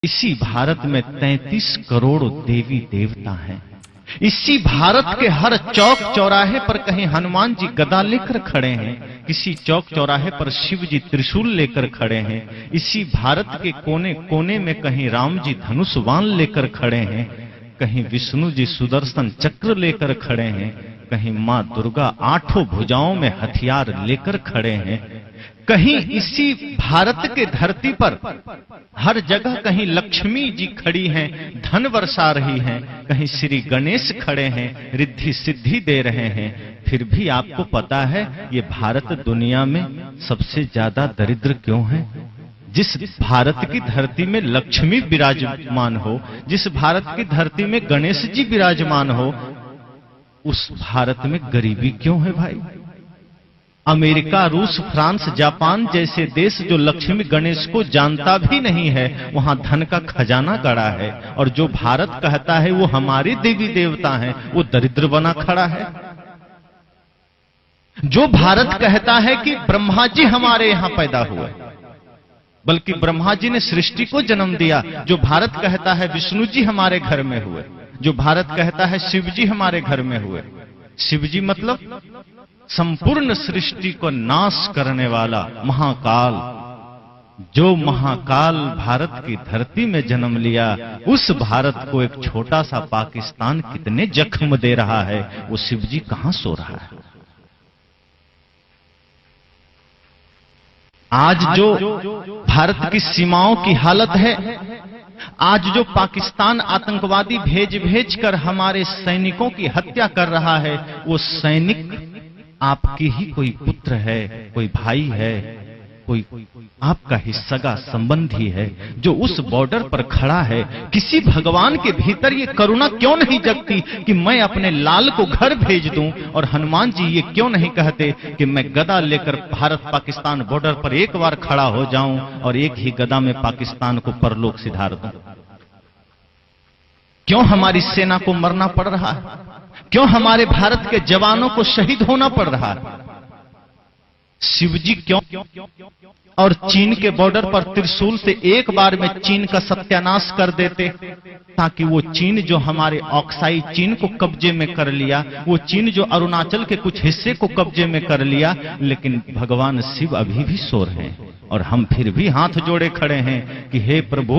इसी भारत में 33 करोड़ देवी देवता हैं। इसी भारत के हर चौक चौराहे पर कहीं हनुमान जी गदा लेकर खड़े हैं, किसी चौक चौराहे पर शिव जी त्रिशूल लेकर खड़े हैं। इसी भारत के कोने कोने में कहीं राम जी धनुष बाण लेकर खड़े हैं, कहीं विष्णु जी सुदर्शन चक्र लेकर खड़े हैं, कहीं मां दुर्गा आठों भुजाओं में हथियार लेकर खड़े हैं। कहीं इसी भारत के धरती पर हर जगह कहीं लक्ष्मी जी खड़ी हैं, धन बरसा रही हैं, कहीं श्री गणेश खड़े हैं, रिद्धि सिद्धि दे रहे हैं। फिर भी आपको पता है ये भारत दुनिया में सबसे ज्यादा दरिद्र क्यों है? जिस भारत की धरती में लक्ष्मी विराजमान हो, जिस भारत की धरती में गणेश जी विराजमान हो, उस भारत में गरीबी क्यों है भाई? अमेरिका, रूस, फ्रांस, जापान जैसे देश जो लक्ष्मी गणेश को जानता भी नहीं है, वहां धन का खजाना गड़ा है, और जो भारत कहता है वो हमारे देवी देवता हैं, वो दरिद्र बना खड़ा है। जो भारत कहता है कि ब्रह्मा जी हमारे यहां पैदा हुए, बल्कि ब्रह्मा जी ने सृष्टि को जन्म दिया, जो भारत कहता है विष्णु जी हमारे घर में हुए, जो भारत कहता है शिव जी हमारे घर में हुए। शिव जी मतलब संपूर्ण सृष्टि को नाश करने वाला महाकाल। जो महाकाल भारत की धरती में जन्म लिया, उस भारत को एक छोटा सा पाकिस्तान कितने जख्म दे रहा है, वो शिव जी कहां सो रहा है? आज जो भारत की सीमाओं की हालत है, आज जो पाकिस्तान आतंकवादी भेज भेज कर हमारे सैनिकों की हत्या कर रहा है, वो सैनिक आपकी ही कोई पुत्र है, कोई भाई है, कोई आपका ही सगा संबंधी है, जो उस बॉर्डर पर खड़ा है। किसी भगवान के भीतर ये करुणा क्यों नहीं जगती कि मैं अपने लाल को घर भेज दूं? और हनुमान जी ये क्यों नहीं कहते कि मैं गदा लेकर भारत पाकिस्तान बॉर्डर पर एक बार खड़ा हो जाऊं और एक ही गदा में पाकिस्तान को परलोक सिधार दूं? क्यों हमारी सेना को मरना पड़ रहा है? क्यों हमारे भारत के जवानों को शहीद होना पड़ रहा है? शिवजी क्यों? और चीन के बॉर्डर पर त्रिशूल से एक बार में चीन का सत्यानाश कर देते, ताकि वो चीन जो हमारे ऑक्साई चीन को कब्जे में कर लिया, वो चीन जो अरुणाचल के कुछ हिस्से को कब्जे में कर लिया, लेकिन भगवान शिव अभी भी सो रहे हैं और हम फिर भी हाथ जोड़े खड़े हैं कि हे प्रभु,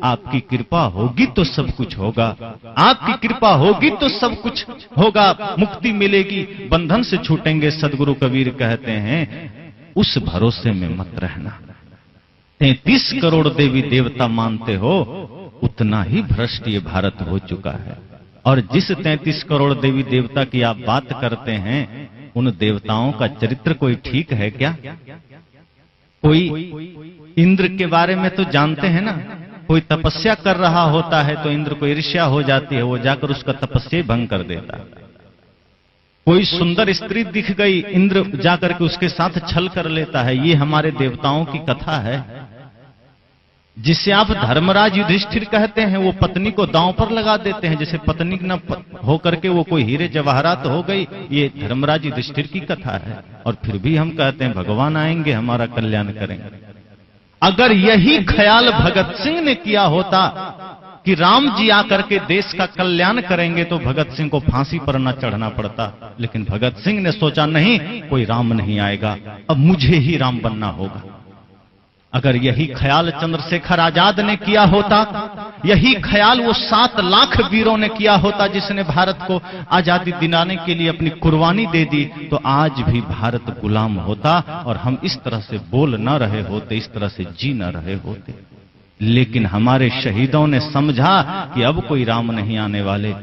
आपकी कृपा होगी तो सब कुछ होगा, आपकी कृपा होगी तो सब कुछ होगा, मुक्ति मिलेगी, बंधन से छूटेंगे। सदगुरु कबीर कहते हैं उस भरोसे में मत रहना। 33 करोड़ देवी देवता मानते हो, उतना ही भ्रष्ट ये भारत हो चुका है। और जिस 33 करोड़ देवी देवता की आप बात करते हैं, उन देवताओं का चरित्र कोई ठीक है क्या? कोई इंद्र के बारे में तो जानते हैं ना, कोई तपस्या कर रहा होता है तो इंद्र को ईर्ष्या हो जाती है, वो जाकर उसका तपस्या भंग कर देता है। कोई सुंदर स्त्री दिख गई, इंद्र जाकर के उसके साथ छल कर लेता है। ये हमारे देवताओं की कथा है। जिसे आप धर्मराज युधिष्ठिर कहते हैं, वो पत्नी को दांव पर लगा देते हैं, जैसे पत्नी न होकर के वो कोई हीरे जवाहरात हो गई। ये धर्मराज युधिष्ठिर की कथा है। और फिर भी हम कहते हैं भगवान आएंगे, हमारा कल्याण करेंगे। अगर यही ख्याल भगत सिंह ने किया होता कि राम जी आकर के देश का कल्याण करेंगे, तो भगत सिंह को फांसी पर न चढ़ना पड़ता। लेकिन भगत सिंह ने सोचा नहीं, कोई राम नहीं आएगा, अब मुझे ही राम बनना होगा। अगर यही ख्याल चंद्रशेखर आजाद ने किया होता, यही ख्याल वो 7 लाख वीरों ने किया होता जिसने भारत को आजादी दिलाने के लिए अपनी कुर्बानी दे दी, तो आज भी भारत गुलाम होता और हम इस तरह से बोल न रहे होते, इस तरह से जी न रहे होते। लेकिन हमारे शहीदों ने समझा कि अब कोई राम नहीं आने वाले,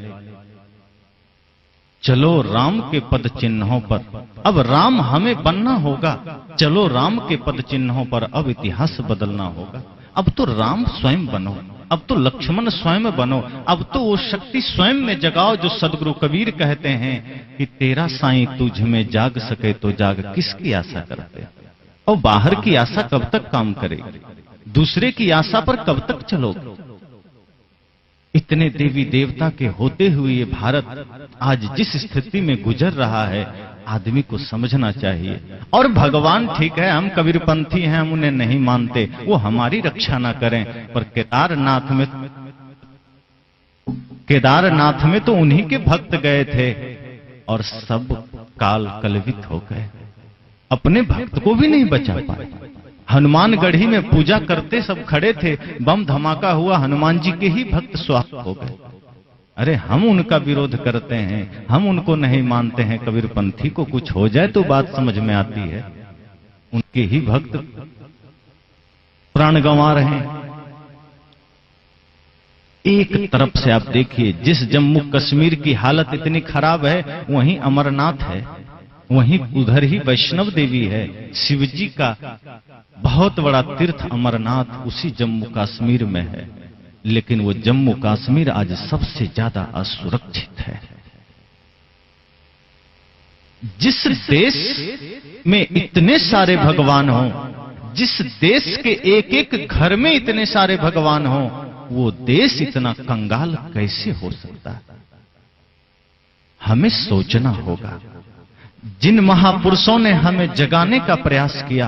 चलो राम के पद चिन्हों पर, अब राम हमें बनना होगा। चलो राम के पद चिन्हों पर अब इतिहास बदलना होगा। अब तो राम स्वयं बनो, अब तो लक्ष्मण स्वयं बनो, अब तो वो शक्ति स्वयं में जगाओ जो सदगुरु कबीर कहते हैं कि तेरा साईं तुझ में जाग सके तो जाग, किसकी आशा करते? और बाहर की आशा कब तक काम करेगी? दूसरे की आशा पर कब तक चलोगे? इतने देवी देवता के होते हुए ये भारत आज जिस स्थिति में गुजर रहा है, आदमी को समझना चाहिए। और भगवान ठीक है, हम कबीरपंथी हैं, हम उन्हें नहीं मानते, वो हमारी रक्षा ना करें, पर केदारनाथ में तो उन्हीं के भक्त गए थे और सब काल कलवित हो गए, अपने भक्त को भी नहीं बचा पाए। हनुमानगढ़ी में पूजा करते सब खड़े थे, बम धमाका हुआ, हनुमान जी के ही भक्त स्वाहा हो गए। अरे हम उनका विरोध करते हैं, हम उनको नहीं मानते हैं, कबीरपंथी को कुछ हो जाए तो बात समझ में आती है, उनके ही भक्त प्राण गंवा रहे हैं। एक तरफ से आप देखिए, जिस जम्मू कश्मीर की हालत इतनी खराब है, वहीं अमरनाथ है, वहीं उधर ही वैष्णव देवी है, शिव जी का बहुत बड़ा तीर्थ अमरनाथ उसी जम्मू कश्मीर में है। लेकिन वो जम्मू कश्मीर आज सबसे ज्यादा असुरक्षित है। जिस देश में इतने सारे भगवान हों, जिस देश के एक एक घर में इतने सारे भगवान हों, वो देश इतना कंगाल कैसे हो सकता है? हमें सोचना होगा। जिन महापुरुषों ने हमें जगाने का प्रयास किया,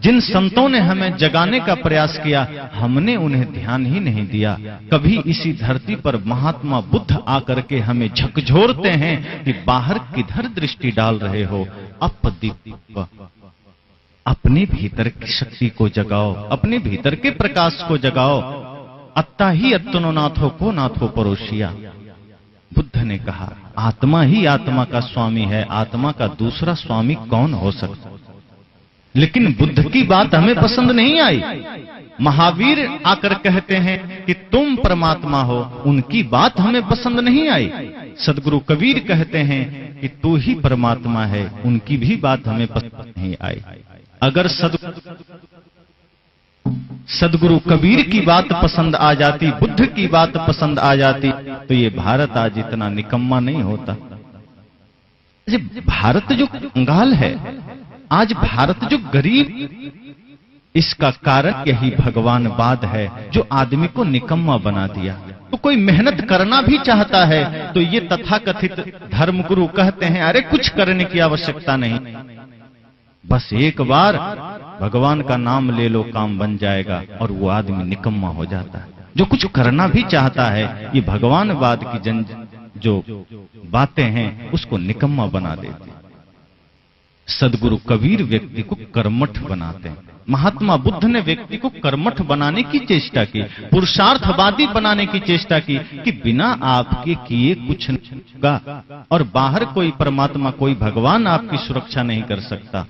जिन संतों ने हमें जगाने का प्रयास किया, हमने उन्हें ध्यान ही नहीं दिया। कभी इसी धरती पर महात्मा बुद्ध आकर के हमें झकझोरते हैं कि बाहर किधर दृष्टि डाल रहे हो, अपदीप, अपने भीतर की शक्ति को जगाओ, अपने भीतर के प्रकाश को जगाओ। अत्ता ही अत्तनो नाथो को नाथो परोसिया। बुद्ध ने कहा, आत्मा ही आत्मा का स्वामी है, आत्मा का दूसरा स्वामी कौन हो सकता? लेकिन बुद्ध की बात हमें पसंद नहीं आई। महावीर आकर कहते हैं कि तुम परमात्मा हो, उनकी बात हमें पसंद नहीं आई। सदगुरु कबीर कहते हैं कि तू ही परमात्मा है, उनकी भी बात हमें पसंद नहीं आई। अगर सदगुरु कबीर की बात पसंद आ जाती, बुद्ध की बात पसंद आ जाती, तो ये भारत आज इतना निकम्मा नहीं होता। भारत जो कंगाल है, आज भारत जो गरीब, इसका कारण यही भगवानवाद है जो आदमी को निकम्मा बना दिया। तो कोई मेहनत करना भी चाहता है तो ये तथाकथित धर्मगुरु कहते हैं, अरे कुछ करने की आवश्यकता नहीं, बस एक बार भगवान का नाम ले लो, काम बन जाएगा, और वो आदमी निकम्मा हो जाता है। जो कुछ करना भी चाहता है, ये भगवानवाद की जो बातें हैं उसको निकम्मा बना देती। सदगुरु कबीर व्यक्ति को कर्मठ बनाते हैं। महात्मा बुद्ध ने व्यक्ति को कर्मठ बनाने की चेष्टा की, पुरुषार्थवादी बनाने की चेष्टा की कि बिना आपके किए कुछ नहीं होगा, और बाहर कोई परमात्मा, कोई भगवान आपकी सुरक्षा नहीं कर सकता।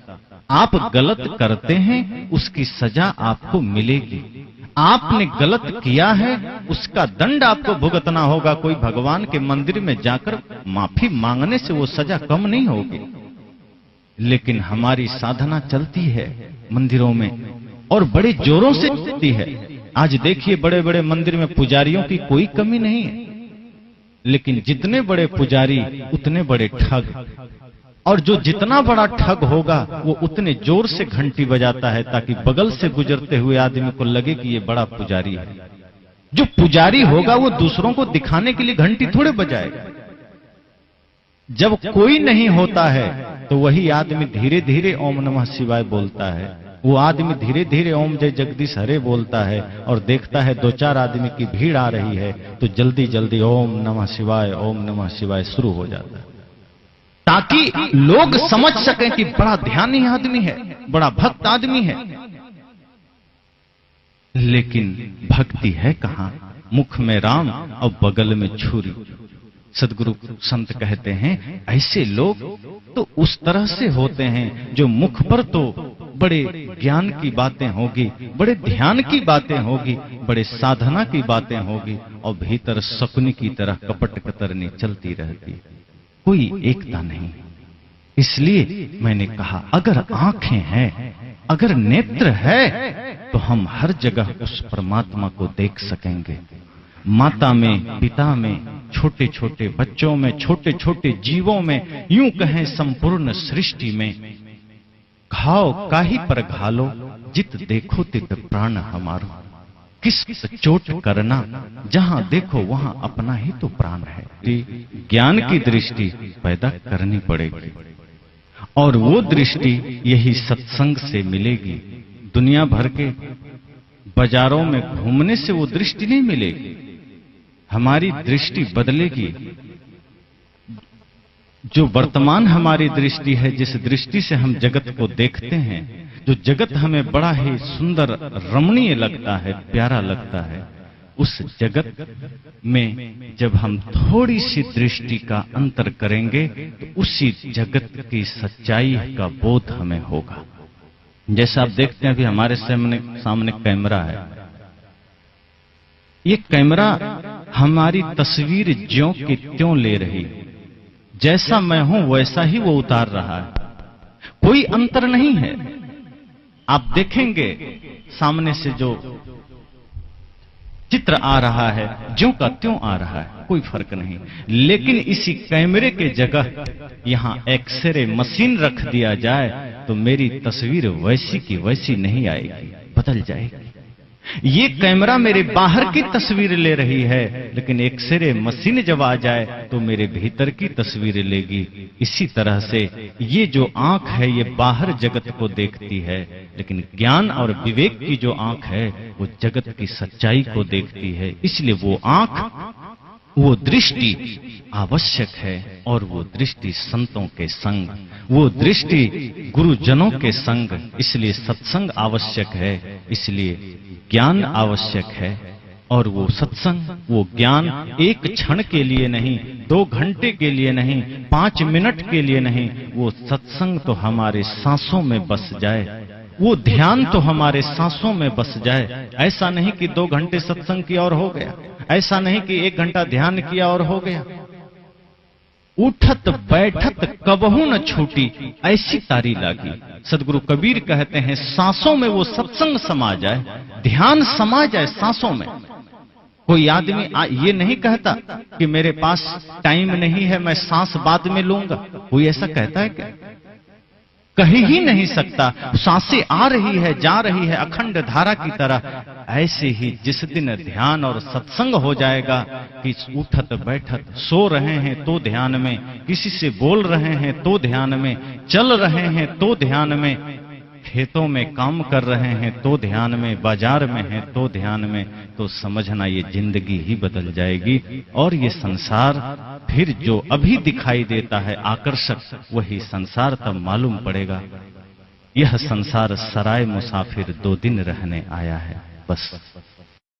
आप गलत करते हैं, उसकी सजा आपको मिलेगी। आपने गलत किया है, उसका दंड आपको भुगतना होगा। कोई भगवान के मंदिर में जाकर माफी मांगने से वो सजा कम नहीं होगी। लेकिन हमारी साधना चलती है मंदिरों में, और बड़े जोरों से चलती है। आज देखिए, बड़े बड़े मंदिर में पुजारियों की कोई कमी नहीं है, लेकिन जितने बड़े पुजारी उतने बड़े ठग, और जो जितना बड़ा ठग होगा वो उतने जोर से घंटी बजाता है ताकि बगल से गुजरते हुए आदमी को लगे कि ये बड़ा पुजारी है। जो पुजारी होगा वो दूसरों को दिखाने के लिए घंटी थोड़े बजाएगा। जब कोई नहीं होता है तो वही आदमी धीरे धीरे ओम नमः शिवाय बोलता है। वो आदमी धीरे धीरे ओम जय जगदीश हरे बोलता है, और देखता है दो चार आदमी की भीड़ आ रही है तो जल्दी जल्दी ओम नमः शिवाय शुरू हो जाता है, ताकि लोग समझ सकें कि बड़ा ध्यानी आदमी है, बड़ा भक्त आदमी है। लेकिन भक्ति है कहां? मुख में राम और बगल में छुरी। सदगुरु संत कहते हैं ऐसे लोग तो उस तरह से होते हैं जो मुख पर तो बड़े ज्ञान की बातें होगी, बड़े ध्यान की बातें होगी, बड़े साधना की बातें होगी, और भीतर शकुनी की तरह कपट कतरनी चलती रहती, कोई एकता नहीं। इसलिए मैंने कहा, अगर आंखें हैं, अगर नेत्र है, तो हम हर जगह उस परमात्मा को देख सकेंगे। माता में, पिता में, छोटे छोटे बच्चों में, छोटे छोटे जीवों में, यूं कहें संपूर्ण सृष्टि में। घाव काहि पर घालो, जित देखो तित प्राण हमारो। किस चोट करना, जहां देखो वहां अपना ही तो प्राण है। ज्ञान की दृष्टि पैदा करनी पड़ेगी। और वो दृष्टि यही सत्संग से मिलेगी। दुनिया भर के बाजारों में घूमने से वो दृष्टि नहीं मिलेगी। हमारी दृष्टि बदलेगी। जो वर्तमान हमारी दृष्टि है, जिस दृष्टि से हम जगत को देखते हैं, जो जगत हमें बड़ा ही सुंदर रमणीय लगता है, प्यारा लगता है, उस जगत में जब हम थोड़ी सी दृष्टि का अंतर करेंगे तो उसी जगत की सच्चाई का बोध हमें होगा। जैसा आप देखते हैं अभी हमारे सामने कैमरा है। ये कैमरा हमारी तस्वीर ज्यों की त्यों ले रही। जैसा मैं हूं वैसा ही वो उतार रहा है, कोई अंतर नहीं है। आप देखेंगे सामने से जो चित्र आ रहा है, ज्यों का त्यों आ रहा है, कोई फर्क नहीं। लेकिन इसी कैमरे के जगह यहां एक्सरे मशीन रख दिया जाए तो मेरी तस्वीर वैसी की वैसी नहीं आएगी, बदल जाएगी। ये कैमरा मेरे बाहर की तस्वीर ले रही है, लेकिन एक्सरे मशीन जब आ जाए तो मेरे भीतर की तस्वीर लेगी। इसी तरह से ये जो आंख है ये बाहर जगत को देखती है, लेकिन ज्ञान और विवेक की जो आंख है वो जगत की सच्चाई को देखती है। इसलिए वो आंख, वो दृष्टि आवश्यक है, और वो दृष्टि संतों के संग, वो दृष्टि गुरुजनों के संग। इसलिए सत्संग आवश्यक है, इसलिए ज्ञान आवश्यक है। और वो सत्संग, वो ज्ञान एक क्षण के लिए नहीं, 2 घंटे के लिए नहीं, 5 मिनट के लिए नहीं, वो सत्संग तो हमारे सांसों में बस जाए, वो ध्यान तो हमारे सांसों में बस जाए। ऐसा नहीं कि 2 घंटे सत्संग किया और हो गया, ऐसा नहीं कि 1 घंटा ध्यान किया और हो गया। उठत बैठत कबहू न छूटी, ऐसी तारी लागी। सदगुरु कबीर कहते हैं सांसों में वो सत्संग समा जाए, ध्यान समा जाए सांसों में। कोई आदमी ये नहीं कहता कि मेरे पास टाइम नहीं है, मैं सांस बाद में लूंगा। कोई ऐसा कहता है क्या? कह ही नहीं सकता। सांसें आ रही है, जा रही है, अखंड धारा की तरह। ऐसे ही जिस दिन ध्यान और सत्संग हो जाएगा कि उठत बैठत, सो रहे हैं तो ध्यान में, किसी से बोल रहे हैं तो ध्यान में, चल रहे हैं तो ध्यान में, खेतों में काम कर रहे हैं तो ध्यान में, बाजार में हैं तो ध्यान में, तो समझना ये जिंदगी ही बदल जाएगी। और ये संसार फिर जो अभी दिखाई देता है आकर्षक, वही संसार तब मालूम पड़ेगा यह संसार सराय मुसाफिर 2 दिन रहने आया है, बस।